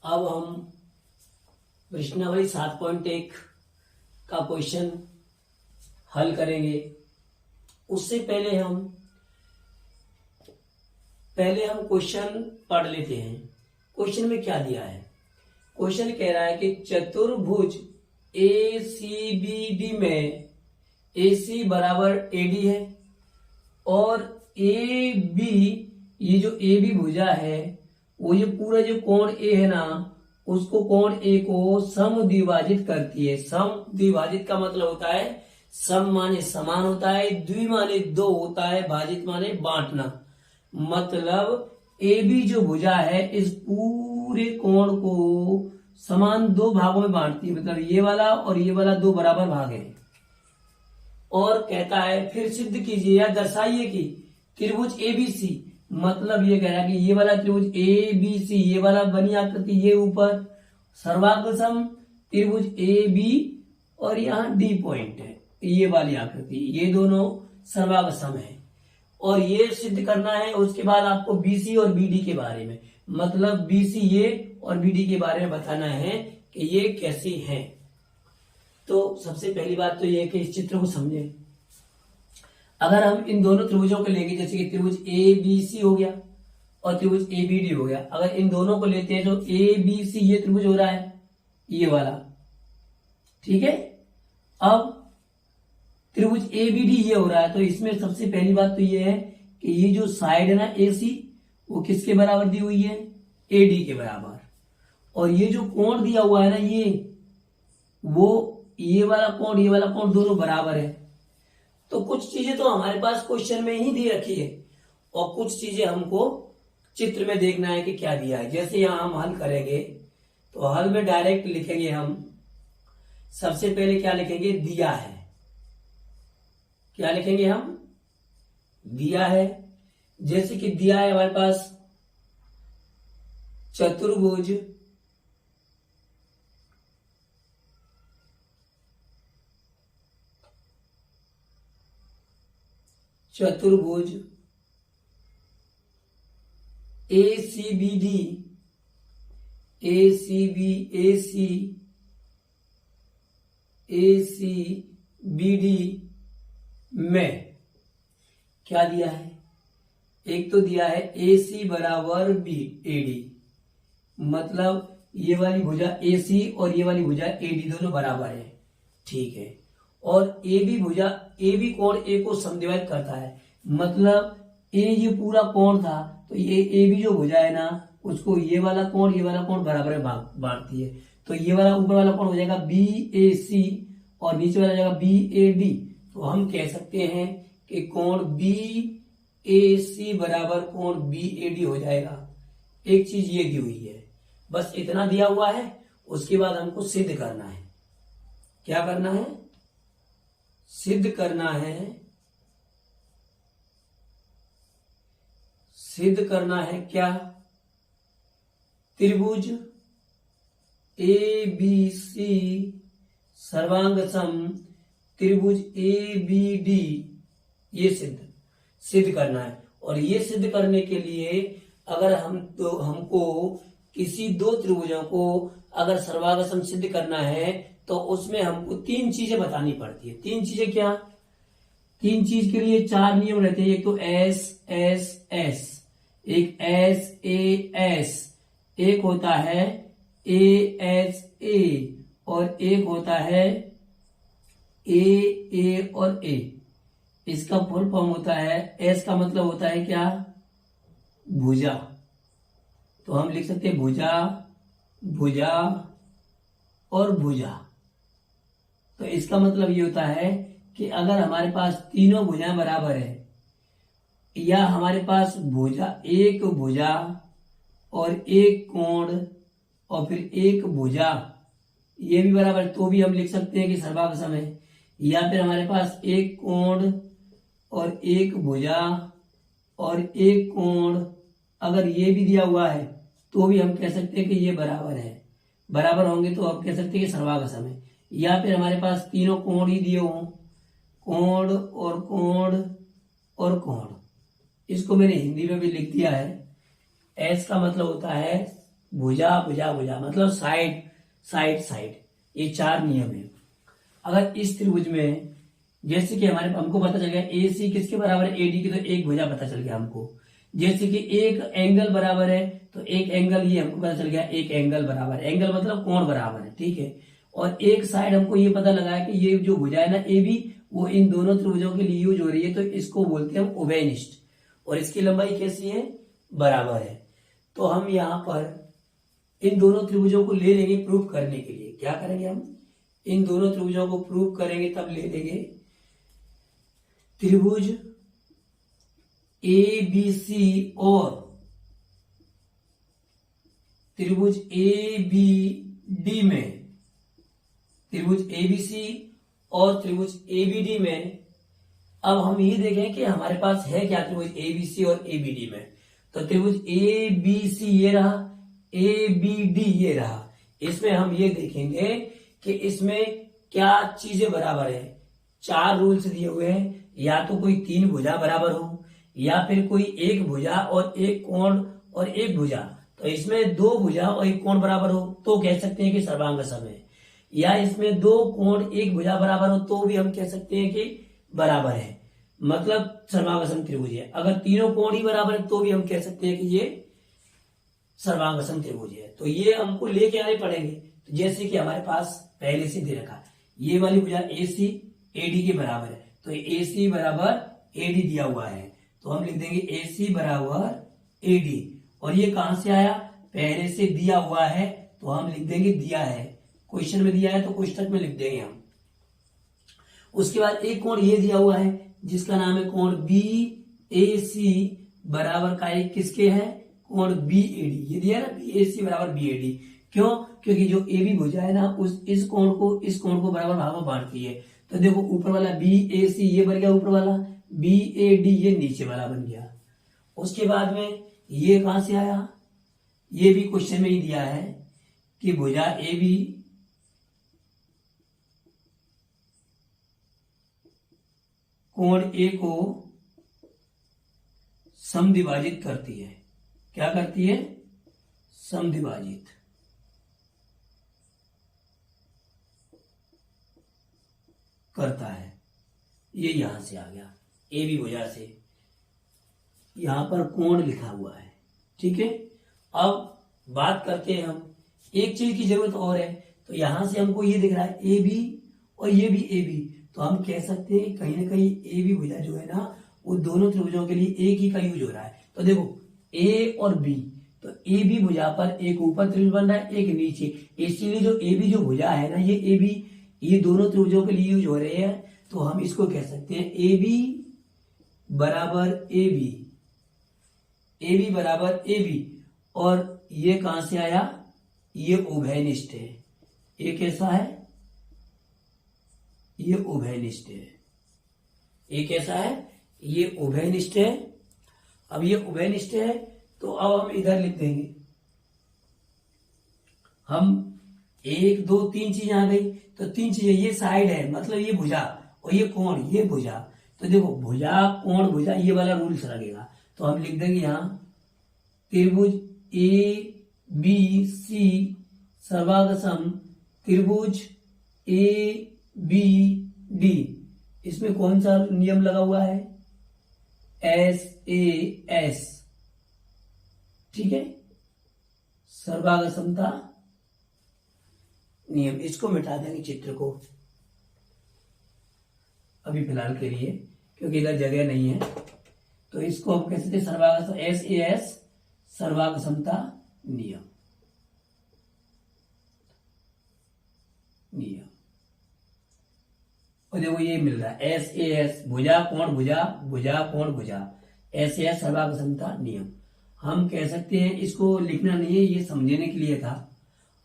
अब हम प्रश्नावली 7.1 का क्वेश्चन हल करेंगे। उससे पहले हम क्वेश्चन पढ़ लेते हैं। क्वेश्चन में क्या दिया है? क्वेश्चन कह रहा है कि चतुर्भुज ACBD में AC बराबर AD है और AB, ये जो AB भुजा है वो ये पूरा जो कोण A है ना, उसको कोण A को समद्विभाजित करती है। समद्विभाजित का मतलब होता है सम माने समान होता है, द्वि माने दो होता है, भाजित माने बांटना। मतलब AB जो भुजा है इस पूरे कोण को समान दो भागों में बांटती है, मतलब ये वाला और ये वाला दो बराबर भाग है। और कहता है फिर सिद्ध कीजिए या दर्शाइए कि त्रिभुज ABC, मतलब ये कह रहा है कि ये वाला त्रिभुज ABC, ये वाला बनी आकृति ये ऊपर सर्वांग सम त्रिभुज AB और यहाँ D पॉइंट है, ये वाली आकृति, ये दोनों सर्वांग सम है। और ये सिद्ध करना है। उसके बाद आपको BC और BD के बारे में, मतलब BC ये और BD के बारे में बताना है कि ये कैसी है। तो सबसे पहली बात तो ये है कि इस चित्र को समझें। अगर हम इन दोनों त्रिभुजों को लेंगे, जैसे कि त्रिभुज ABC हो गया और त्रिभुज ABD हो गया, अगर इन दोनों को लेते हैं तो ABC ये त्रिभुज हो रहा है, ये वाला, ठीक है। अब त्रिभुज ABD ये हो रहा है, तो इसमें सबसे पहली बात तो ये है कि ये जो साइड है ना AC, वो किसके बराबर दी हुई है? AD के बराबर। और ये जो कोण दिया हुआ है ना, ये वाला कोण दोनों बराबर है। तो कुछ चीजें तो हमारे पास क्वेश्चन में ही दे रखी है और कुछ चीजें हमको चित्र में देखना है कि क्या दिया है। जैसे यहां हम हल करेंगे तो हल में डायरेक्ट लिखेंगे हम। सबसे पहले क्या लिखेंगे? दिया है। क्या लिखेंगे हम? दिया है। जैसे कि दिया है हमारे पास चतुर्भुज ACBD में क्या दिया है? एक तो दिया है AC बराबर AD, मतलब ये वाली भुजा AC और ये वाली भुजा AD दोनों बराबर है, ठीक है। और AB कोण A को समद्विभाजित करता है, मतलब A ये पूरा कोण था तो ये AB जो भुजा है ना, उसको ये वाला कोण बराबर बांटती है। तो ये वाला ऊपर वाला कोण हो जाएगा BAC और नीचे वाला हो जाएगा BAD। तो हम कह सकते हैं कि कोण BAC बराबर कोण BAD हो जाएगा। एक चीज ये दी हुई है, बस इतना दिया हुआ है। उसके बाद हमको सिद्ध करना है। क्या करना है? सिद्ध करना है। सिद्ध करना है क्या? त्रिभुज ABC सर्वांग सम त्रिभुज ABD, ये सिद्ध करना है। और ये सिद्ध करने के लिए अगर हमको किसी दो त्रिभुजों को अगर सर्वांग सम सिद्ध करना है तो उसमें हमको तीन चीजें बतानी पड़ती है। तीन चीजें क्या? तीन चीज के लिए चार नियम रहते हैं। एक तो SSS, एक SAS, एक होता है AHA और एक होता है AA और A। इसका फुल फॉर्म होता है, S का मतलब होता है क्या? भुजा। तो हम लिख सकते हैं भुजा, भुजा और भुजा। तो इसका मतलब ये होता है कि अगर हमारे पास तीनों भुजाएं बराबर है, या हमारे पास एक भुजा और एक कोण और फिर एक भुजा ये भी बराबर, तो भी हम लिख सकते हैं कि सर्वांग सम है। या फिर हमारे पास एक कोण और एक भुजा और एक कोण अगर ये भी दिया हुआ है तो भी हम कह सकते हैं कि ये बराबर है। बराबर होंगे तो हम कह सकते हैं कि सर्वांग सम है। या फिर हमारे पास तीनों कोण ही दिए हों, कोण और कोण और कोण, इसको मैंने हिंदी में भी लिख दिया है। एस का मतलब होता है भुजा भुजा भुजा मतलब साइड साइड साइड, ये 4 नियम है। अगर इस त्रिभुज में जैसे कि हमको पता चल गया ए सी किसके बराबर है, एडी की, तो एक भुजा पता चल गया हमको। जैसे कि एक एंगल बराबर है तो एक एंगल ये हमको पता चल गया, एक एंगल बराबर है, एंगल मतलब कोण बराबर है, ठीक है। और एक साइड हमको ये पता लगा है कि ये जो भुजा है ना ए बी, वो इन दोनों त्रिभुजों के लिए यूज हो रही है, तो इसको बोलते हैं हम उभयनिष्ठ, और इसकी लंबाई कैसी है, बराबर है। तो हम यहाँ पर इन दोनों त्रिभुजों को ले लेंगे प्रूफ करने के लिए। क्या करेंगे हम, इन दोनों त्रिभुजों को प्रूफ करेंगे, तब ले लेंगे त्रिभुज ए बी सी और त्रिभुज ए बी डी में, त्रिभुज ए बी सी और त्रिभुज ए बी डी में। अब हम ये देखें कि हमारे पास है क्या त्रिभुज ए बी सी और ए बी डी में। तो त्रिभुज ए बी सी ये रहा, ए बी डी ये रहा। इसमें हम ये देखेंगे कि इसमें क्या चीजें बराबर है। 4 रूल्स दिए हुए हैं, या तो कोई 3 भुजा बराबर हो, या फिर कोई एक भुजा और एक कोण और एक भुजा। तो इसमें 2 भुजा और एक कोण बराबर हो तो कह सकते हैं कि सर्वांग सम है, या इसमें 2 कोण 1 भुजा बराबर हो तो भी हम कह सकते हैं कि बराबर है, मतलब सर्वांग सम त्रिभुज है। अगर तीनों कोण ही बराबर है तो भी हम कह सकते हैं कि ये सर्वांग सम त्रिभुज है। तो ये हमको लेके आने पड़ेंगे। तो जैसे कि हमारे पास पहले से दे रखा, ये वाली भुजा ए सी ए डी के बराबर है, तो ए सी बराबर ए डी दिया हुआ है, तो हम लिख देंगे ए सी बराबर ए डी। और ये कहां से आया, पहले से दिया हुआ है, तो हम लिख देंगे दिया है, क्वेश्चन में दिया है तो कोष्टक में लिख देंगे हम। उसके बाद एक कोण ये दिया हुआ है जिसका नाम है कोण बी ए सी बराबर का एक किसके है, कोण बी ए डी। ये दिया ना बी ए सी बराबर बी ए डी, क्यों, क्योंकि जो ए बी भुजा है ना उस इस कोण को बराबर भागों में बांटती है। तो देखो ऊपर वाला बी ए सी ये बन गया ऊपर वाला, बी ए डी ये नीचे वाला बन गया। उसके बाद में ये कहां से आया, ये भी क्वेश्चन में ही दिया है कि भुजा ए बी कोण ए को समद्विभाजित करती है। क्या करती है, समद्विभाजित। करता है, ये यहां से आ गया ए बी भुजा से, यहां पर कोण लिखा हुआ है, ठीक है। अब बात करते हैं हम, एक चीज की जरूरत और है। तो यहां से हमको ये दिख रहा है ए बी और ये भी ए बी, तो हम कह सकते हैं कहीं ना कहीं ए बी भुजा जो है ना वो दोनों त्रिभुजों के लिए एक ही का यूज हो रहा है। तो देखो ए और बी, तो ए बी भुजा पर एक ऊपर त्रिभुज बन रहा है एक नीचे, इसीलिए जो ए बी जो भुजा है ना ये ए बी, ये दोनों त्रिभुजों के लिए यूज हो रहे हैं। तो हम इसको कह सकते हैं ए बी बराबर ए बी, ए बी बराबर ए बी। और ये कहां से आया, ये उभयनिष्ठ है। ये कैसा है, ये उभयनिष्ठ है। ये कैसा है, ये उभयनिष्ठ है। अब ये उभयनिष्ठ है तो अब हम इधर लिख देंगे, हम 1 2 3 चीज आ गई। तो 3 चीजें, ये साइड है मतलब ये भुजा, और ये कोण ये भुजा। तो देखो भुजा कोण भुजा ये वाला रूल्स लगेगा। तो हम लिख देंगे यहां त्रिभुज ए बी सी सर्वांग सम त्रिभुज ए बी डी। इसमें कौन सा नियम लगा हुआ है, एस ए एस, ठीक है, सर्वांग समता नियम। इसको मिटा देंगे चित्र को अभी फिलहाल के लिए, क्योंकि इधर जगह नहीं है। तो इसको हम कह सकते हैं सर्वांग एस ए एस सर्वांग समता नियम। और देखो ये मिल रहा है एस ए एस, भुजा कोण भुजा, भुजा कोण भुजा, एस ए एस सर्वांग समता नियम। हम कह सकते हैं, इसको लिखना नहीं है, ये समझने के लिए था।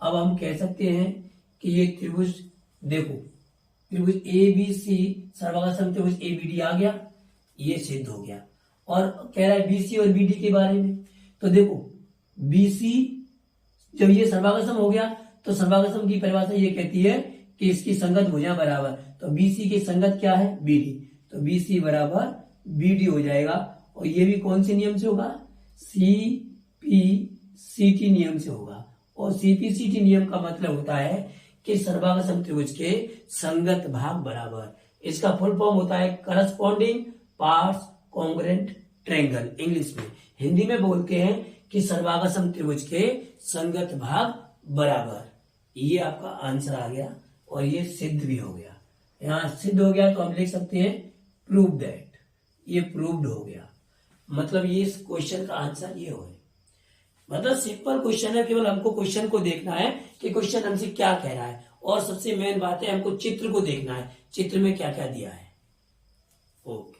अब हम कह सकते हैं कि ये त्रिभुज, देखो त्रिभुज ए बी सी सर्वांग सम त्रिभुज ए बी डी आ गया, ये सिद्ध हो गया। और कह रहा है बी सी और बी डी के बारे में। तो देखो बी सी जब ये सर्वांग सम हो गया तो सर्वांग सम की परिभाषा ये कहती है कि इसकी संगत भुजा बराबर। तो बी सी की संगत क्या है, बी डी, तो बी सी बराबर बी डी हो जाएगा। और ये भी कौन से नियम से होगा, सी पी सी टी नियम से होगा। और सीपीसीटी नियम का मतलब होता है कि सर्वांग त्रिभुज के संगत भाग बराबर। इसका फुल फॉर्म होता है corresponding parts congruent triangle. English में, हिंदी में बोलते हैं कि सर्वांग त्रिभुज के संगत भाग बराबर। ये आपका आंसर आ गया और ये सिद्ध भी हो गया। यहां सिद्ध हो गया तो हम लिख सकते हैं प्रूव दैट। ये प्रूव्ड हो गया, मतलब ये इस क्वेश्चन का आंसर ये हो। मतलब सिंपल क्वेश्चन है, केवल हमको क्वेश्चन को देखना है कि क्वेश्चन हमसे क्या कह रहा है, और सबसे मेन बात है हमको चित्र को देखना है, चित्र में क्या क्या दिया है। ओके।